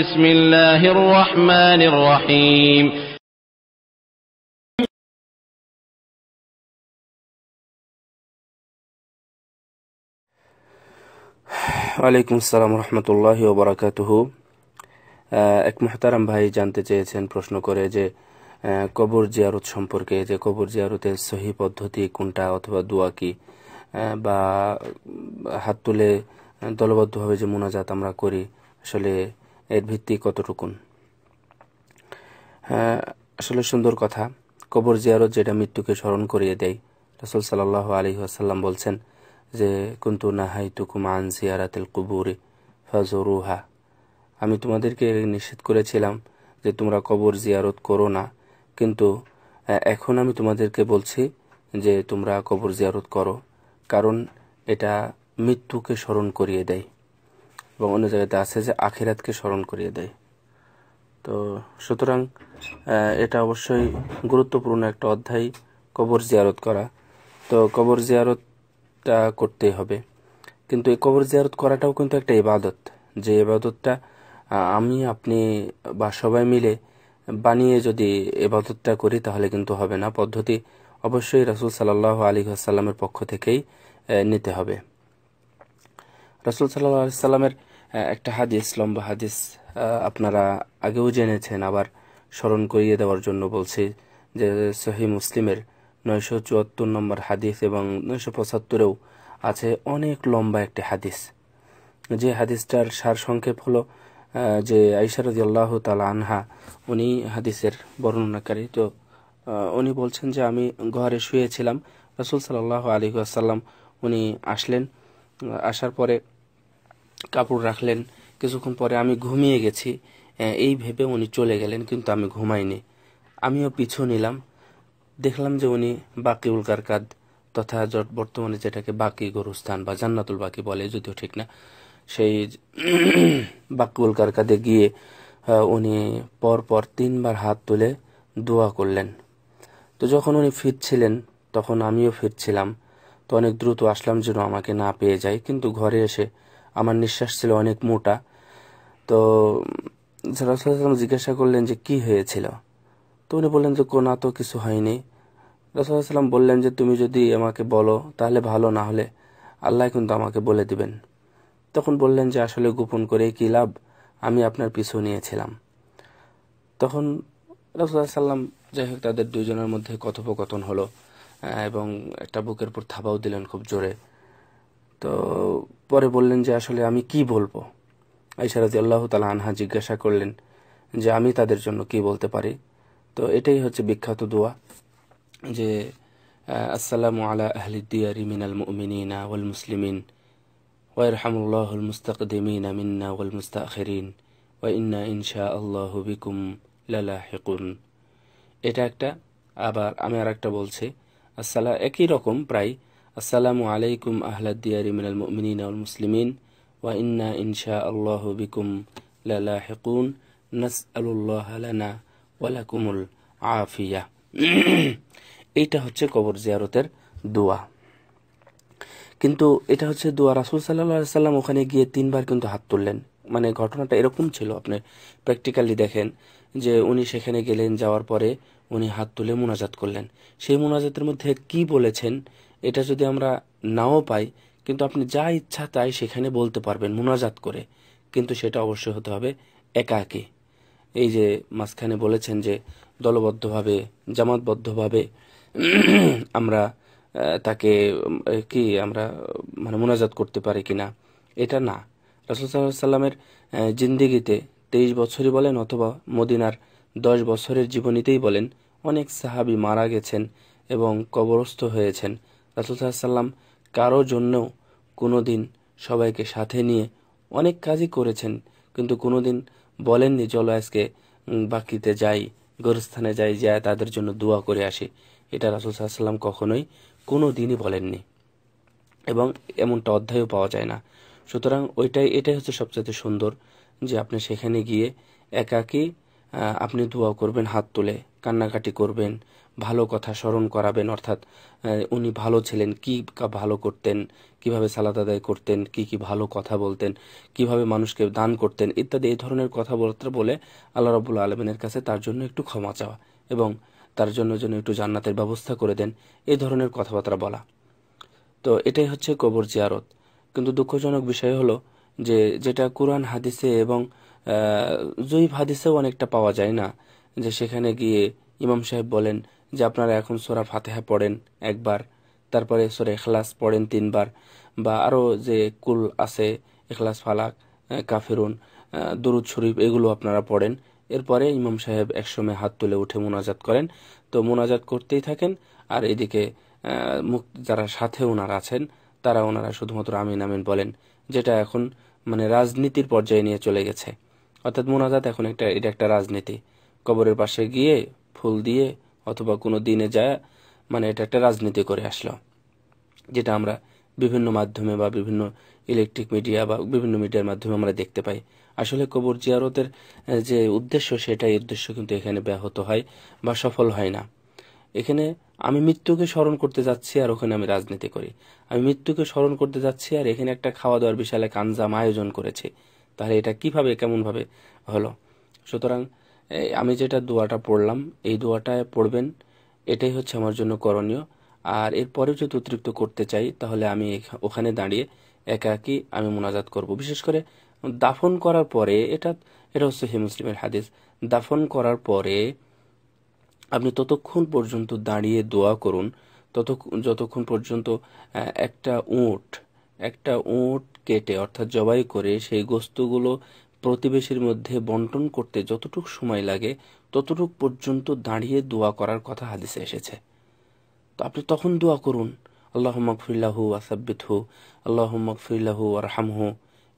بسم الله الرحمن الرحيم ওয়ালাইকুম আসসালাম রহমতুল্লাহি ওয়া বারাকাতুহু। এক মুহতারাম ভাই জানতে চেয়েছেন প্রশ্ন করে যে কবর জিয়ারত সম্পর্কে, যে কবর জিয়ারতের সহি পদ্ধতি কোনটা অথবা দোয়া কি, বা হাত তুলে দলবদ্ধভাবে যে মুনাজাত আমরা করি আসলে এর ভিত্তি কতটুকুন। আসলে সুন্দর কথা। কবর জিয়ারত যেটা মৃত্যুকে স্মরণ করিয়ে দেয়, রাসূল সাল্লাল্লাহু আলাইহি ওয়াসাল্লাম বলছেন যে কুনতু নাহাইতুকুম আন জিয়ারাতিল কুবুরি ফাজুরুহা, আমি তোমাদেরকে নিষেধ করেছিলাম যে তোমরা কবর জিয়ারত করো না, কিন্তু এখন আমি তোমাদেরকে বলছি যে তোমরা কবর জিয়ারত করো, কারণ এটা মৃত্যুকে স্মরণ করিয়ে দেয় এবং অন্য জায়গাতে আছে যে আখিরাতকে স্মরণ করিয়ে দেয়। তো সুতরাং এটা অবশ্যই গুরুত্বপূর্ণ একটা অধ্যায় কবর জিয়ারত করা। তো কবর জিয়ারতটা করতেই হবে, কিন্তু এই কবর জিয়ারত করাটাও কিন্তু একটা ইবাদত, যে ইবাদতটা আমি আপনি বা সবাই মিলে বানিয়ে যদি ইবাদতটা করি তাহলে কিন্তু হবে না। পদ্ধতি অবশ্যই রাসূল সাল্লাল্লাহু আলাইহি ওয়াসাল্লামের পক্ষ থেকেই নিতে হবে। রাসূল সাল্লাল্লাহু আলাইহি ওয়াসাল্লামের একটা হাদিস, লম্বা হাদিস, আপনারা আগেও জেনেছেন, আবার স্মরণ করিয়ে দেওয়ার জন্য বলছি, যে সহিহ মুসলিমের 974 নম্বর হাদিস এবং 975-এও আছে অনেক লম্বা একটি হাদিস। যে হাদিসটার সারসংক্ষেপ হলো যে আয়েশা রাদিয়াল্লাহু তাআলা আনহা উনি হাদিসের বর্ণনাকারী। তো উনি বলছেন যে আমি ঘরে শুয়েছিলাম, রাসূল সাল্লাল্লাহু আলাইহি ওয়াসাল্লাম উনি আসলেন, আসার পরে কাপড় রাখলেন, কিছুক্ষণ পরে আমি ঘুমিয়ে গেছি এই ভেবে উনি চলে গেলেন, কিন্তু আমি ঘুমাইনি। আমিও পিছু নিলাম, দেখলাম যে উনি বাকিউল গারকাদ তথা বর্তমানে যেটাকে বাকি গোরস্থান বা জান্নাতুল বাকি বলে, যদিও ঠিক না, সেই বাকিউল গারকাদে গিয়ে উনি পরপর 3বার হাত তুলে দোয়া করলেন। তো যখন উনি ফিরছিলেন তখন আমিও ফিরছিলাম, তো অনেক দ্রুত আসলাম যেন আমাকে না পেয়ে যায়, কিন্তু ঘরে এসে আমার নিঃশ্বাস ছিল অনেক মোটা। তো রাসূলুল্লাহ সাল্লাল্লাহু আলাইহি ওয়াসাল্লাম জিজ্ঞাসা করলেন যে কি হয়েছিল, তো উনি বললেন যে কোনা তো কিছু হয়নি। রাসূলুল্লাহ সাল্লাল্লাহু আলাইহি ওয়াসাল্লাম বললেন যে তুমি যদি আমাকে বলো তাহলে ভালো, না হলে আল্লাহ কিন্তু আমাকে বলে দিবেন। তখন বললেন যে আসলে গোপন করে কি লাভ, আমি আপনার পিছু নিয়েছিলাম। তখন রাসূলুল্লাহ সাল্লাল্লাহু আলাইহি ওয়াসাল্লাম, যাই হোক, তাদের দুইজনের মধ্যে কথোপকথন হলো এবং একটা বুকের উপর থাবাও দিলেন খুব জোরে। তো পরে বললেন যে আসলে আমি কি বলবো। আয়েশা রাদিয়াল্লাহু তাআলা আনহা জিজ্ঞাসা করলেন যে আমি তাদের জন্য কি বলতে পারি। তো এটাই হচ্ছে বিখ্যাত দোয়া, যে আসসালামু আলা আহলি দিয়ারি মিনাল মুমিনিনা ওয়াল মুসলিমিন ওয়া ইয়ারহামুল্লাহুল মুস্তাকদিমিনা মিন্না ওয়াল মুস্তাখিরিন ওয়া ইন্না ইনশাআল্লাহু বিকুম লালাহিকুন। এটা একটা। আবার আমি আরেকটা বলছি, একই রকম প্রায়, আসসালামু আলাইকুম আহলাদ দিয়ারি মিনাল মুমিনিনা ওয়াল মুসলিমিন ওয়া ইন্না ইনশাআল্লাহু বিকুম লালাহিকুন নাসআলুল্লাহা লানা ওয়া লাকুমুল আফিয়া। এইটা হচ্ছে কবর জিয়ারতের দোয়া। কিন্তু এটা হচ্ছে দোয়া, রাসূল সাল্লাল্লাহু আলাইহি ওয়াসাল্লাম ওখানে গিয়ে 3বার কিন্তু হাত তুললেন। মানে ঘটনাটা এরকম ছিল, আপনি প্র্যাকটিক্যালি দেখেন যে উনি সেখানে গেলেন, যাওয়ার পরে উনি হাত তুলে মুনাজাত করলেন। সেই মুনাজাতের মধ্যে কি বলেছেন এটা যদি আমরা নাও পাই, কিন্তু আপনি যা ইচ্ছা তাই সেখানে বলতে পারবেন মুনাজাত করে, কিন্তু সেটা অবশ্যই হতে হবে একাকী। এই যে মাঝখানে বলেছেন যে দলবদ্ধভাবে জামাতবদ্ধভাবে আমরা তাকে কি আমরা মানে মুনাজাত করতে পারি কিনা, এটা না। রাসূল সাল্লাল্লাহু আলাইহি ওয়াসাল্লামের জিন্দেগিতে 23 বছরই বলেন অথবা মদিনার 10 বছরের জীবনীতেই বলেন, অনেক সাহাবী মারা গেছেন এবং কবরস্থ হয়েছেন। রাসূল সাল্লাল্লাহু আলাইহি ওয়াসাল্লাম কারো জন্যও কোনোদিন সবাইকে সাথে নিয়ে অনেক কাজই করেছেন, কিন্তু কোনোদিন বলেননি চলো আজকে বাকিতে যাই, গোরস্থানে যাই, যায় তাদের জন্য দোয়া করে আসি। এটা রাসূল সাল্লাল্লাহু আলাইহি ওয়াসাল্লাম কখনোই কোনো দিনই বলেননি এবং এমনটা অধ্যায়ও পাওয়া যায় না। সুতরাং এটাই হচ্ছে সবচেয়ে সুন্দর, যে আপনি সেখানে গিয়ে একাকী আপনি দোয়া করবেন হাত তুলে, কান্নাকাটি করবেন, ভালো কথা স্মরণ করাবেন, অর্থাৎ উনি ভালো ছিলেন, কি ভালো করতেন, কিভাবে সালাত আদায় করতেন, কি ভালো কথা বলতেন, কিভাবে মানুষকে দান করতেন ইত্যাদি এই ধরনের কথাবার্তা বলে আল্লাহ রাব্বুল আলামিনের কাছে তার জন্য একটু ক্ষমা চাওয়া এবং তার জন্য যেন একটু জান্নাতের ব্যবস্থা করে দেন, এই ধরনের কথাবার্তা বলা। তো এটাই হচ্ছে কবর জিয়ারত। কিন্তু দুঃখজনক বিষয় হলো যে যেটা কোরআন হাদিসে এবং জয়ীফ হাদিসেও অনেকটা পাওয়া যায় না, যে সেখানে গিয়ে ইমাম সাহেব বলেন যে আপনারা এখন সূরা ফাতিহা পড়েন একবার, তারপরে সূরা ইখলাস পড়েন 3 বার, বা আরো যে কুল আছে, ইখলাস, ফালাক, কাফিরুন, দরুদ শরীফ, এগুলো আপনারা পড়েন। এরপরে ইমাম সাহেব একসময় হাত তুলে উঠে মোনাজাত করেন। তো মোনাজাত করতেই থাকেন, আর এদিকে যারা সাথে ওনারা আছেন ওনারা শুধুমাত্র আমিন আমিন বলেন, যেটা এখন মানে রাজনীতির পর্যায়ে নিয়ে চলে গেছে। অর্থাৎ মোনাজাত এখন এটা একটা রাজনীতি। কবরের পাশে গিয়ে ফুল দিয়ে অথবা কোনো দিনে যায়, মানে এটা একটা রাজনীতি করে আসলো, যেটা আমরা বিভিন্ন মাধ্যমে বা বিভিন্ন ইলেকট্রিক মিডিয়া বা বিভিন্ন মিডিয়ার মাধ্যমে আমরা দেখতে পাই। আসলে কবর জিয়ারতের যে উদ্দেশ্য, সেটাই উদ্দেশ্য কিন্তু এখানে ব্যাহত হয় বা সফল হয় না। এখানে আমি মৃত্যুকে স্মরণ করতে যাচ্ছি আর ওখানে আমি রাজনীতি করি। আমি মৃত্যুকে স্মরণ করতে যাচ্ছি আর এখানে একটা খাওয়া দাওয়ার বিশাল এক আঞ্জাম আয়োজন করেছি। তাহলে এটা কিভাবে, কেমন ভাবে হলো? সুতরাং আমি যেটা দোয়াটা পড়লাম, এই দোয়াটায় পড়বেন, এটাই হচ্ছে আমার জন্য করণীয়। আর এরপরেও যদি অতিরিক্ত করতে চাই, তাহলে আমি ওখানে দাঁড়িয়ে একাকী আমি মোনাজাত করব। বিশেষ করে দাফন করার পরে, এটা হচ্ছে সহিহ মুসলিমের হাদিস, দাফন করার পরে আপনি ততক্ষণ পর্যন্ত দাঁড়িয়ে দোয়া করুন যতক্ষণ পর্যন্ত একটা উট কেটে অর্থাৎ জবাই করে সেই গোস্তগুলো প্রতিবেশীর মধ্যে বন্টন করতে যতটুকু সময় লাগে ততটুকু পর্যন্ত দাঁড়িয়ে দোয়া করার কথা হাদিসে এসেছে। তো আপনি তখন দোয়া করুন, আল্লাহুম্মা গফির লাহু ওয়া সাব্বিতহু, আল্লাহুম্মা গফির লাহু ওয়ারহামহু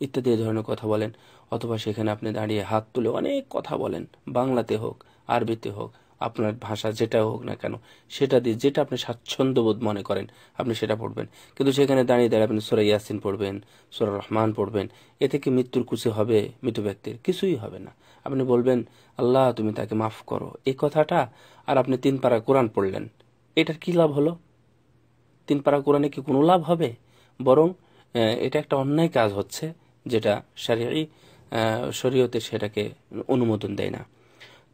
ইত্যাদি এই ধরনের কথা বলেন। অথবা সেখানে আপনি দাঁড়িয়ে হাত তুলে অনেক কথা বলেন, বাংলাতে হোক, আরবিতে হোক, আপনার ভাষা যেটা হোক না কেন, সেটা দিয়ে যেটা আপনি স্বাচ্ছন্দ্যবোধ মনে করেন আপনি সেটা পড়বেন। কিন্তু সেখানে দাঁড়িয়ে দাঁড়িয়ে আপনি সূরা ইয়াসিন পড়বেন, সূরা রহমান পড়বেন, এতে কি মৃত্যুর কুশি হবে? মৃত ব্যক্তির কিছুই হবে না। আপনি বলবেন আল্লাহ তুমি তাকে মাফ করো, এই কথাটা, আর আপনি 3 পারা কোরআন পড়লেন, এটার কি লাভ হলো? 3 পারা কোরআনে কি কোনো লাভ হবে? বরং এটা একটা অন্যায় কাজ হচ্ছে, যেটা শরীয়তে সেটাকে অনুমোদন দেয় না।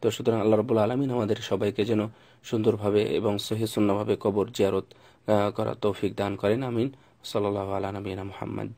তো সুতরাং আল্লাহ রাব্বুল আলামিন আমাদের সবাইকে যেন সুন্দরভাবে এবং সহিহ সুন্নাহভাবে কবর জিয়ারত করার তৌফিক দান করেন। আমিন। সাল্লাল্লাহু আলা নবিয়িনা মুহাম্মদ।